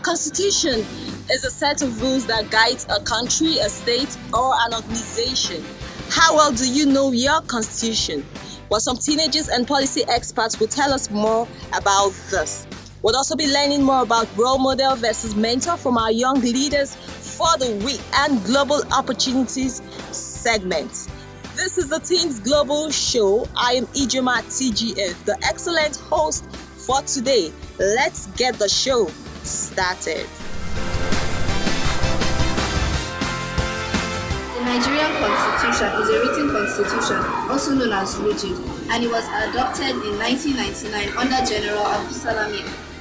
constitution is a set of rules that guides a country, a state, or an organization. How well do you know your constitution? Well, some teenagers and policy experts will tell us more about this. We'll also be learning more about role model versus mentor from our young leaders for the week and global opportunities segment. This is the Teenz Global Show. I am Ijoma TGF, the excellent host for today. Let's get the show started. The Nigerian Constitution is a written constitution, also known as rigid, and it was adopted in 1999 under General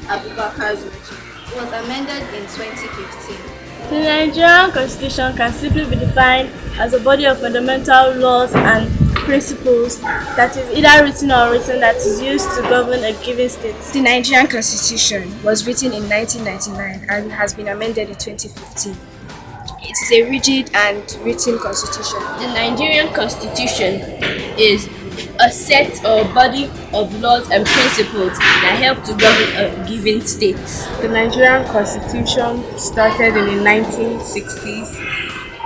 Abubakar's regime. It was amended in 2015. The Nigerian Constitution can simply be defined as a body of fundamental laws and principles that is either written or unwritten that is used to govern a given state. The Nigerian Constitution was written in 1999 and has been amended in 2015. It is a rigid and written constitution. The Nigerian Constitution is a set or body of laws and principles that help to govern a given state. The Nigerian Constitution started in the 1960s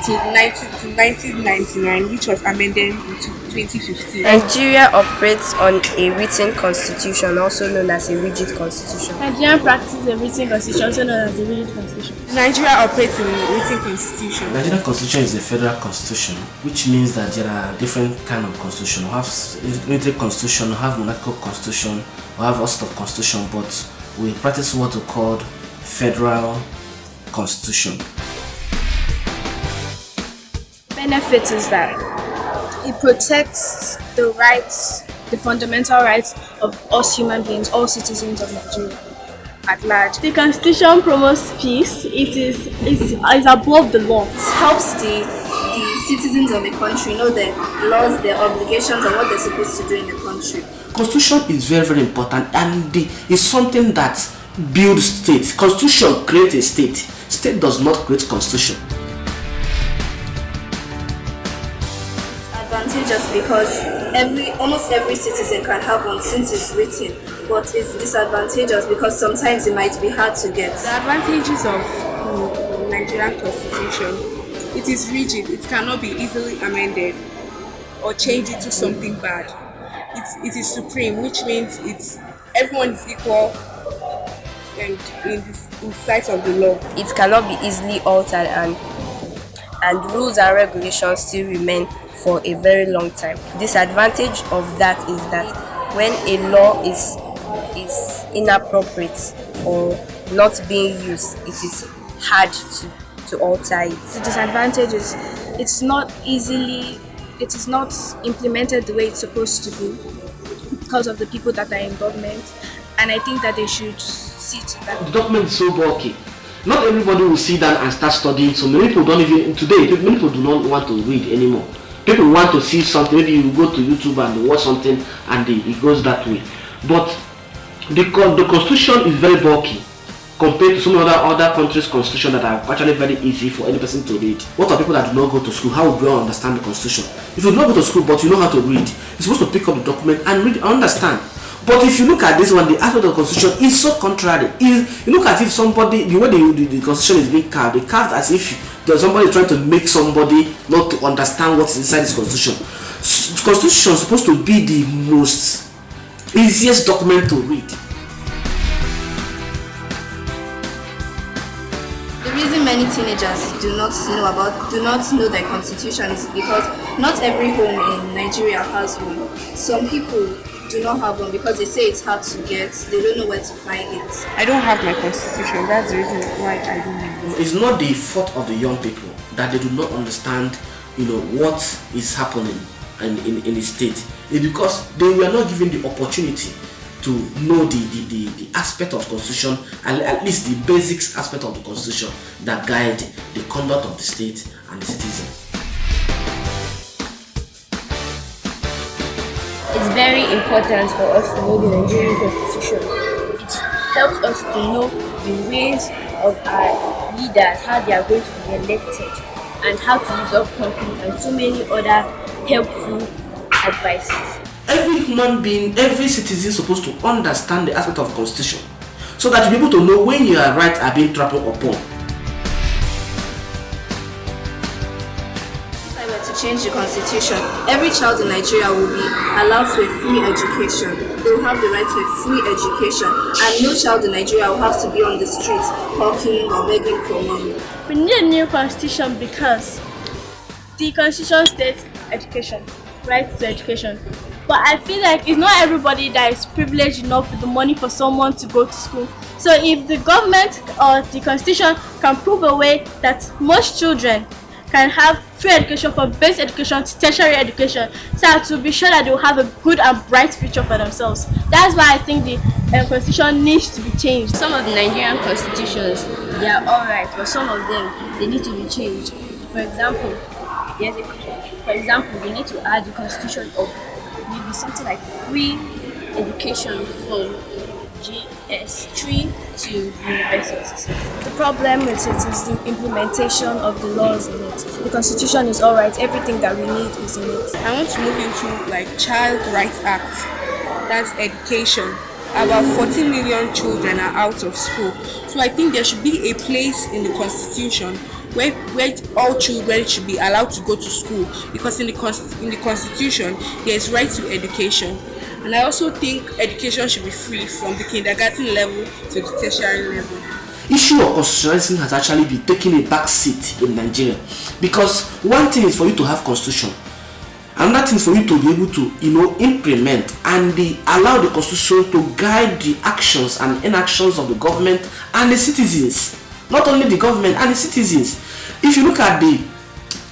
to 1999, which was amended in 2015. Nigeria operates on a written constitution, also known as a rigid constitution. Nigeria practices a written constitution, also known as a rigid constitution. Nigeria operates in a written constitution. The Nigerian constitution is a federal constitution, which means that there are different kind of constitution. We have military constitution, we have monarchical constitution, we have all sorts of constitution, but we practice what we call federal constitution. Benefit is that it protects the rights, the fundamental rights of us human beings, all citizens of Nigeria at large. The Constitution promotes peace. It is above the law. It helps the citizens of the country know their laws, their obligations, and what they're supposed to do in the country. Constitution is very, very important, and it's something that builds state. Constitution creates a state. State does not create constitution. Advantageous because almost every citizen can have one since it's written, but it's disadvantageous because sometimes it might be hard to get. The advantages of the Nigerian Constitution: it is rigid, it cannot be easily amended or changed into something bad. It is supreme, which means everyone is equal and in sight of the law. It cannot be easily altered, and rules and regulations still remain for a very long time. Disadvantage of that is that when a law is inappropriate or not being used, it is hard to alter it. The disadvantage is it is not implemented the way it's supposed to be because of the people that are in government, and I think that they should see to that. The document is so bulky. Not everybody will sit down and start studying. So many people don't even today. Many people do not want to read anymore. People want to see something. Maybe you go to YouTube and watch something, and it goes that way. But the constitution is very bulky compared to some other countries' constitution that are actually very easy for any person to read. What are people that do not go to school? How would you understand the constitution? If you do not go to school but you know how to read, you're supposed to pick up the document and read and understand. But if you look at this one, the aspect of the constitution is so contrary. You look at if somebody, the way the constitution is being carved, they carved as if there's somebody trying to make somebody not to understand what's inside this constitution. The constitution is supposed to be the most easiest document to read. The reason many teenagers do not know their constitution is because not every home in Nigeria has one. Some people do not have one because they say it's hard to get. They don't know where to find it. I don't have my constitution. That's the reason why I don't have it. It's not the fault of the young people that they do not understand, what is happening in the state. It's because they were not given the opportunity to know the aspect of constitution, and at least the basics aspect of the constitution that guide the conduct of the state and the citizen. It's very important for us to know the Nigerian Constitution. It helps us to know the ways of our leaders, how they are going to be elected, and how to resolve conflict, and so many other helpful advices. Every human being, every citizen is supposed to understand the aspect of constitution. so that you'll be able to know when your rights are being trampled upon. If I were to change the constitution, every child in Nigeria will be allowed to a free education. They will have the right to a free education, and no child in Nigeria will have to be on the streets hawking or begging for money. We need a new constitution because the constitution states education, right to education. But I feel like it's not everybody that is privileged enough with the money for someone to go to school. So if the government or the constitution can prove a way that most children can have free education from basic education to tertiary education, so to be sure that they will have a good and bright future for themselves. That's why I think the constitution needs to be changed. Some of the Nigerian constitutions, they are alright, but some of them, they need to be changed. For example, we need to add the constitution of maybe something like free education from GS3 to university. The problem with it is the implementation of the laws in it. The constitution is alright, everything that we need is in it. I want to move into like Child Rights Act. That's education. About 14 million children are out of school. So I think there should be a place in the constitution where all children should be allowed to go to school, because in the constitution there is right to education. And I also think education should be free from the kindergarten level to the tertiary level. Issue of constitutionalism has actually been taking a back seat in Nigeria, because one thing is for you to have constitution, another thing is for you to be able to implement and allow the constitution to guide the actions and inactions of the government and the citizens. Not only the government and the citizens. If you look at the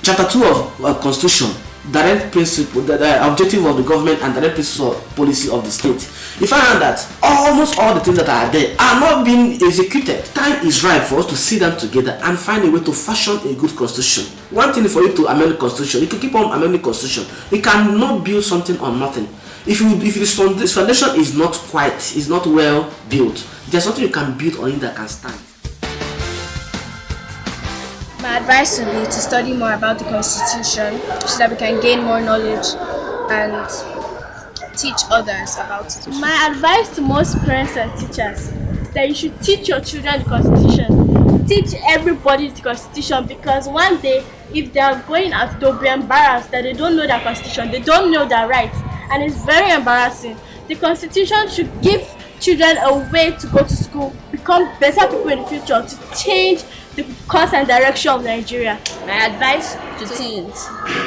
chapter 2 of constitution, direct principle, the objective of the government and direct principle of policy of the state, you find out that almost all the things that are there are not being executed. Time is right for us to sit down together and find a way to fashion a good constitution. One thing is for you to amend the constitution. You can keep on amending the constitution. You cannot build something on nothing. If this foundation is not well built, there's nothing you can build on it that can stand. My advice would be to study more about the constitution so that we can gain more knowledge and teach others about it. My advice to most parents and teachers is that you should teach your children the constitution. Teach everybody the constitution, because one day if they are going out, they'll be embarrassed that they don't know their constitution, they don't know their rights, and it's very embarrassing. The constitution should give children a way to go to school, become better people in the future, to change the course and direction of Nigeria. My advice to teens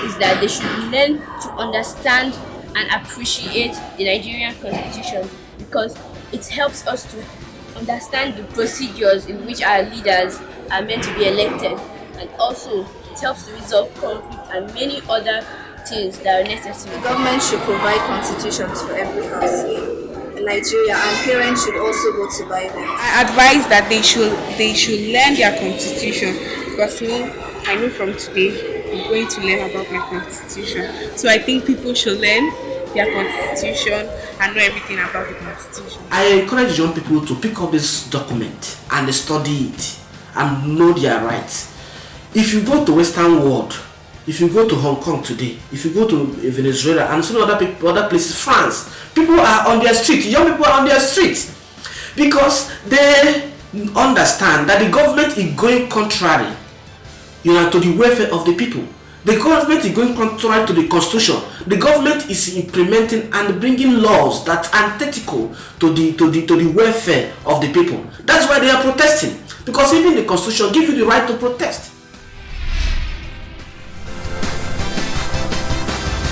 is that they should learn to understand and appreciate the Nigerian constitution, because it helps us to understand the procedures in which our leaders are meant to be elected, and also it helps to resolve conflict and many other things that are necessary. The government should provide constitutions for every house in Nigeria, and parents should also go to buy them. I advise that they should learn their constitution, because I know from today I'm going to learn about my constitution. So I think people should learn their constitution and know everything about the constitution. I encourage young people to pick up this document and study it and know their rights. If you go to Western world, if you go to Hong Kong today, if you go to Venezuela and some other places, France, people are on their street, young people are on their street, because they understand that the government is going contrary, to the welfare of the people. The government is going contrary to the constitution. The government is implementing and bringing laws that are antithetical to the welfare of the people. That's why they are protesting, because even the constitution gives you the right to protest.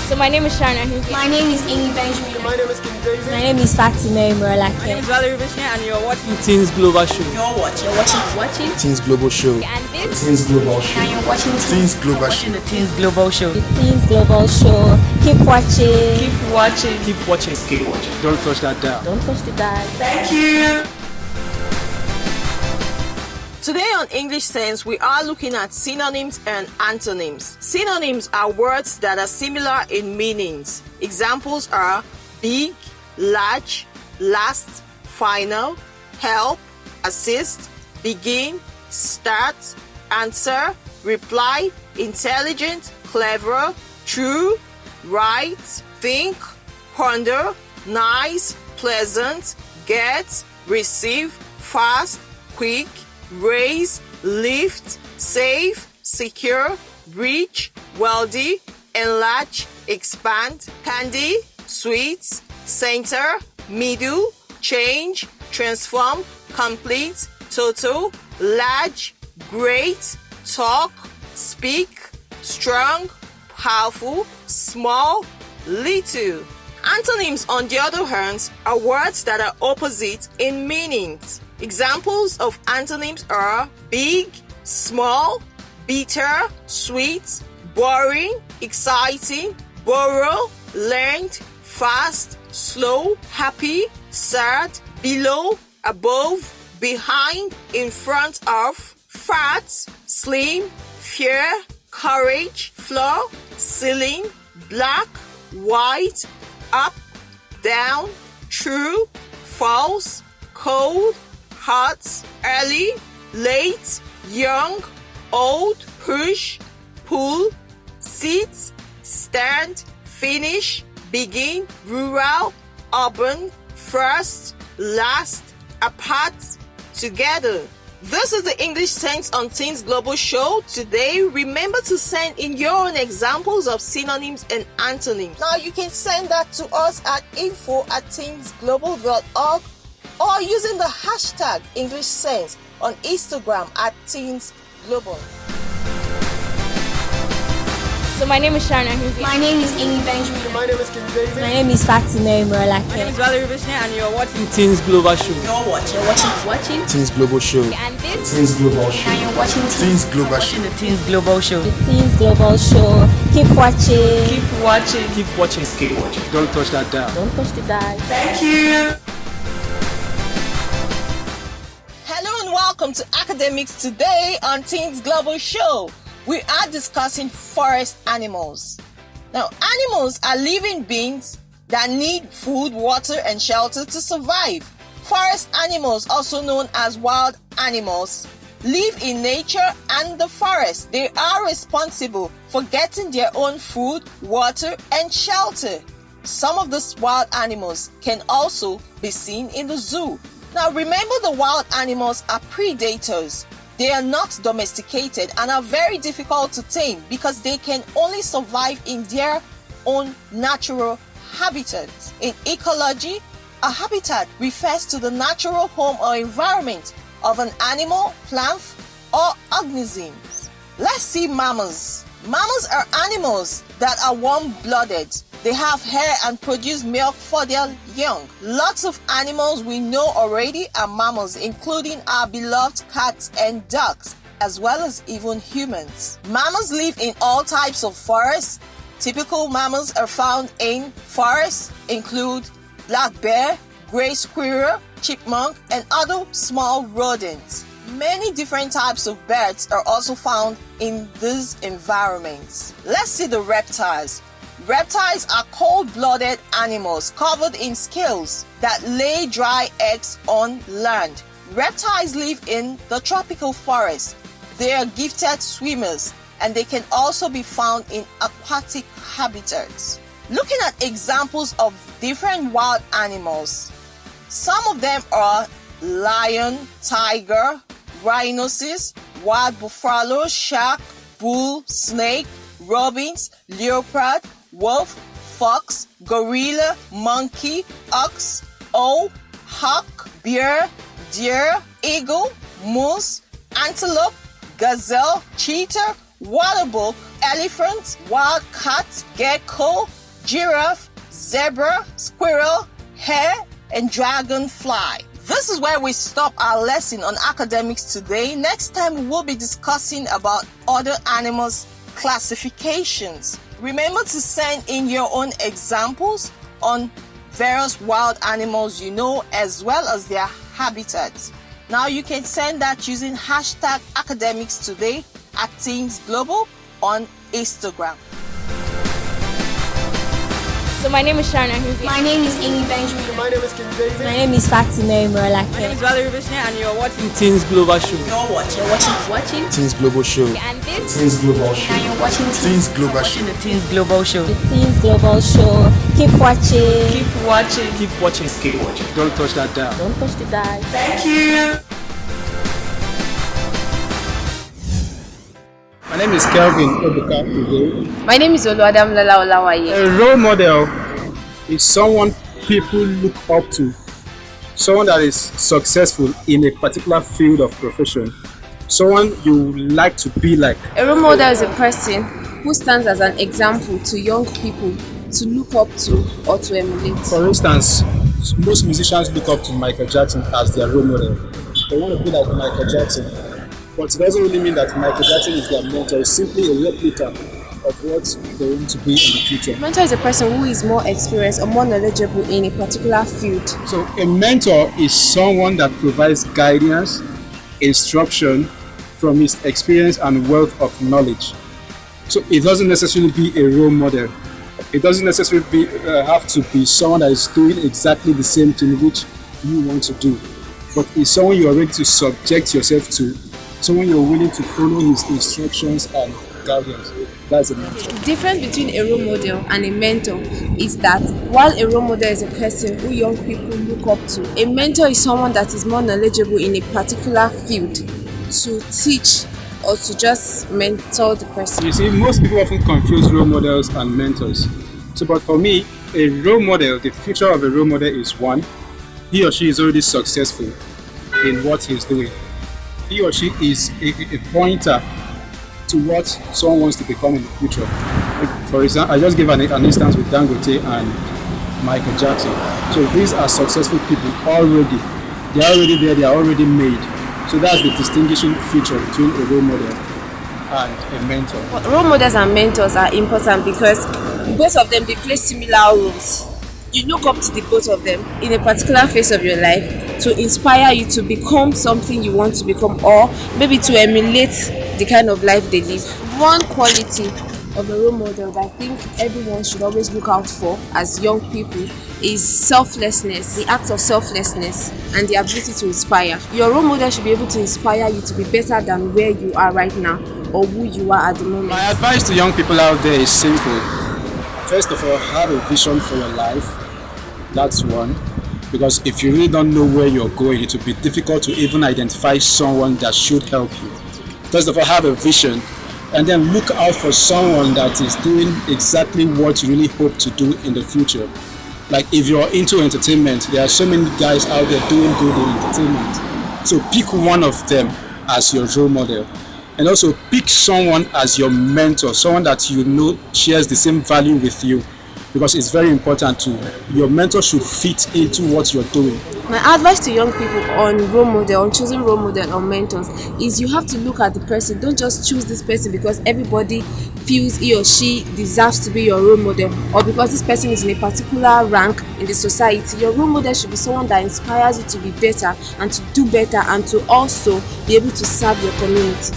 So my name is Shana. My name is Amy Benjamin. My name is King David. My name is Fatima Moralake. My name is Valerie Vishnu, and you're watching Teenz Global Show. You're watching Teenz Global Show. And this Teenz Global Show. and you're watching Teenz Global Show. the Teenz Global Show. The Teenz Global Show. Keep watching. Keep watching. Keep watching. Keep watching. Don't touch that dial. Don't touch the dial. Thank you. Today on English Sense, we are looking at synonyms and antonyms. Synonyms are words that are similar in meanings. Examples are big, large, last, final, help, assist, begin, start, answer, reply, intelligent, clever, true, right, think, ponder, nice, pleasant, get, receive, fast, quick, raise, lift, safe, secure, reach, wealthy, enlarge, expand, candy, sweet, center, middle, change, transform, complete, total, large, great, talk, speak, strong, powerful, small, little. Antonyms, on the other hand, are words that are opposite in meanings. Examples of antonyms are big, small, bitter, sweet, boring, exciting, borrow, learned, fast, slow, happy, sad, below, above, behind, in front of, fat, slim, fear, courage, floor, ceiling, black, white, up, down, true, false, cold, hot, early, late, young, old, push, pull, sit, stand, finish, begin, rural, urban, first, last, apart, together. This is the English Sense on Teenz Global Show. Today, remember to send in your own examples of synonyms and antonyms. Now, you can send that to us at info@teenzglobal.org or using the hashtag English Sense on Instagram at Teenz Global. So my name is Sharon. My name is Amy Benjamin. My name is King David. My name is Fatima Moralake. My name is Valerie Vishne and you're watching Teenz Global Show. You're watching Teenz Global Show. and this Teenz Global Show. And you're watching Teenz Global Show. the Teenz Global Show. The Teenz Global Show. Keep watching. Keep watching. Keep watching. Keep watching. Don't touch that dial. Don't touch the dial. Thank you. Hello and welcome to Academics Today on Teenz Global Show. We are discussing forest animals. Now, animals are living beings that need food, water, and shelter to survive. Forest animals, also known as wild animals, live in nature and the forest. They are responsible for getting their own food, water, and shelter. Some of these wild animals can also be seen in the zoo. Now, remember, the wild animals are predators. They are not domesticated and are very difficult to tame because they can only survive in their own natural habitat. In ecology, a habitat refers to the natural home or environment of an animal, plant, or organisms. Let's see mammals. Mammals are animals that are warm-blooded. They have hair and produce milk for their young. Lots of animals we know already are mammals, including our beloved cats and dogs, as well as even humans. Mammals live in all types of forests. Typical mammals are found in forests include black bear, gray squirrel, chipmunk, and other small rodents. Many different types of birds are also found in these environments. Let's see the reptiles. Reptiles are cold-blooded animals covered in scales that lay dry eggs on land. Reptiles live in the tropical forest. They are gifted swimmers and they can also be found in aquatic habitats. Looking at examples of different wild animals, some of them are lion, tiger, rhinoceros, wild buffalo, shark, bull, snake, robins, leopard, wolf, fox, gorilla, monkey, ox, owl, hawk, bear, deer, eagle, moose, antelope, gazelle, cheetah, waterbuck, elephant, wild cat, gecko, giraffe, zebra, squirrel, hare, and dragonfly. This is where we stop our lesson on academics today. Next time we'll be discussing about other animals' classifications. Remember to send in your own examples on various wild animals you know, as well as their habitats. Now you can send that using hashtag academics today at Teenz Global on Instagram. So my name is Sharon Ahuzi. My name is Amy Benjamin. My name is King David. My name is Fatima Imrolake. My name is Valerie Vishne and you're watching Teenz Global Show. watching Teenz Global Show. and this Teenz Global Show. And you're watching Teenz Global Show. the Teenz Global Show. The Teenz Global Show. Keep watching. Keep watching. Keep watching. Keep watching. Don't touch that dial. Don't touch the dial. Thank you. My name is Kelvin Obuka. My name is Oluwadam Lala Olawaye. A role model is someone people look up to, someone that is successful in a particular field of profession, someone you like to be like. A role model is a person who stands as an example to young people to look up to or to emulate. For instance, most musicians look up to Michael Jackson as their role model. They want to be like Michael Jackson, but it doesn't really mean that Michael Jackson is their mentor. It's simply a replica of what they want to be in the future. A mentor is a person who is more experienced or more knowledgeable in a particular field. So a mentor is someone that provides guidance, instruction from his experience and wealth of knowledge. So it doesn't necessarily be a role model. It doesn't necessarily have to be someone that is doing exactly the same thing which you want to do, but it's someone you are ready to subject yourself to, someone you're willing to follow his instructions and guidance. That's a mentor. The difference between a role model and a mentor is that while a role model is a person who young people look up to, a mentor is someone that is more knowledgeable in a particular field to teach or to just mentor the person. You see, most people often confuse role models and mentors. So, but for me, a role model, the future of a role model is one, he or she is already successful in what he's doing. He or she is a pointer to what someone wants to become in the future. Like, for example, I just gave an instance with Dangote and Michael Jackson. So these are successful people already. They are already there, they are already made. So that's the distinguishing feature between a role model and a mentor. Well, role models and mentors are important because both of them, they play similar roles. You look up to the both of them in a particular phase of your life to inspire you to become something you want to become, or maybe to emulate the kind of life they live. One quality of a role model that I think everyone should always look out for as young people is selflessness, the act of selflessness and the ability to inspire. Your role model should be able to inspire you to be better than where you are right now or who you are at the moment. My advice to young people out there is simple. First of all, have a vision for your life. That's one. Because if you really don't know where you're going, it will be difficult to even identify someone that should help you. First of all, have a vision, and then look out for someone that is doing exactly what you really hope to do in the future. Like if you're into entertainment, there are so many guys out there doing good in entertainment. So pick one of them as your role model. And also pick someone as your mentor, someone that you know shares the same value with you. Because it's very important your mentor should fit into what you're doing. My advice to young people on role model, on choosing role model or mentors, is you have to look at the person. Don't just choose this person because everybody feels he or she deserves to be your role model, or because this person is in a particular rank in the society. Your role model should be someone that inspires you to be better and to do better and to also be able to serve your community.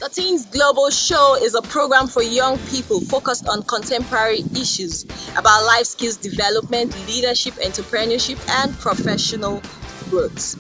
The Teenz Global Show is a program for young people focused on contemporary issues about life skills development, leadership, entrepreneurship, and professional growth.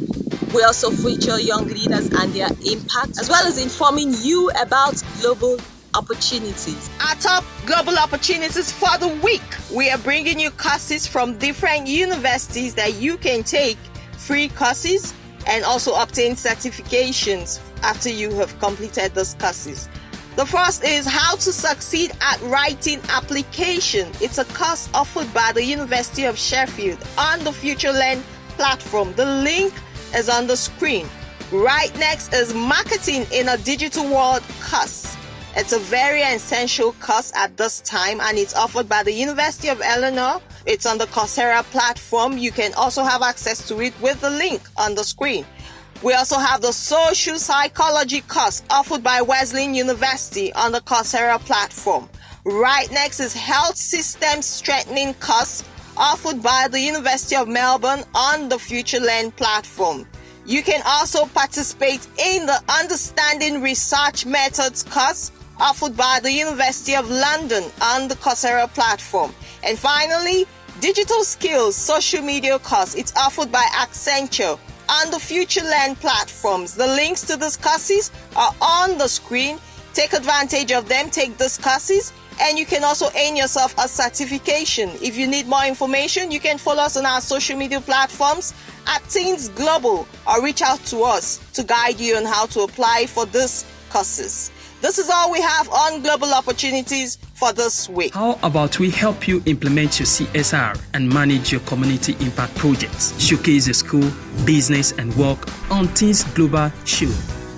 We also feature young leaders and their impact, as well as informing you about global opportunities. Our top global opportunities for the week. We are bringing you courses from different universities that you can take, free courses, and also obtain certifications after you have completed those courses. The first is How to Succeed at Writing Application. It's a course offered by the University of Sheffield on the FutureLearn platform. The link is on the screen. Right next is Marketing in a Digital World course. It's a very essential course at this time, and it's offered by the University of Illinois. It's on the Coursera platform. You can also have access to it with the link on the screen. We also have the Social Psychology course offered by Wesleyan University on the Coursera platform. Right next is Health Systems Strengthening course offered by the University of Melbourne on the FutureLearn platform. You can also participate in the Understanding Research Methods course offered by the University of London on the Coursera platform. And finally, Digital Skills Social Media course. It's offered by Accenture on the FutureLearn platforms. The links to these courses are on the screen. Take advantage of them, take these courses, and you can also earn yourself a certification. If you need more information, you can follow us on our social media platforms at Teenz Global, or reach out to us to guide you on how to apply for these courses. This is all we have on global opportunities for this week. How about we help you implement your CSR and manage your community impact projects? Showcase your school, business, and work on Teenz Global Show.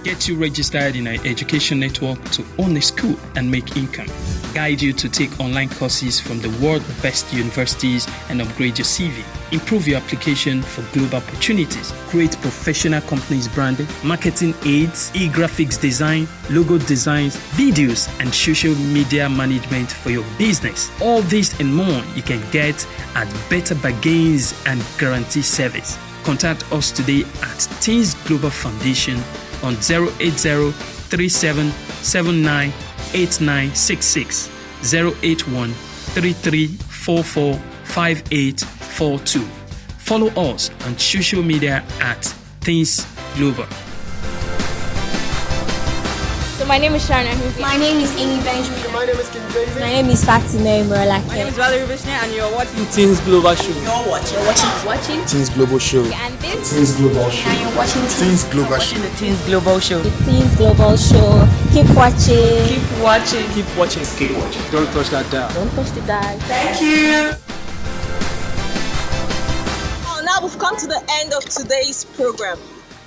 Get you registered in our education network to own a school and make income. Guide you to take online courses from the world's best universities and upgrade your CV. Improve your application for global opportunities. Create professional companies branding, marketing aids, e-graphics design, logo designs, videos, and social media management for your business. All this and more you can get at better bargains and guarantee service. Contact us today at Teenz Global Foundation on 08037798966, 08133445842. Follow us on social media at Teenz Global. So my name is Sharon. My name is Amy Benjamin. My name is Kim Daisy. My name is Fatima Imrolake. My name is Valerie Vishne, and you're watching Teenz Global Show. You're watching Teenz Global Show. And this Teenz Global Show. And you're watching Teenz Global Show. the Teenz Global Show. The Teenz Global Show. Keep watching. Keep watching. Keep watching. Keep watching. Don't touch that dial. Don't touch the dial. Thank you. Oh, now we've come to the end of today's program.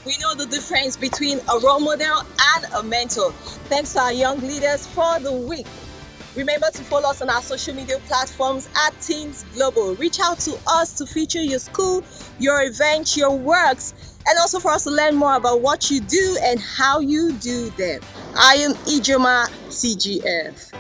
We know the difference between a role model and a mentor. Thanks to our young leaders for the week. Remember to follow us on our social media platforms at Teenz Global. Reach out to us to feature your school, your events, your works, and also for us to learn more about what you do and how you do them. I am Ijoma TGF.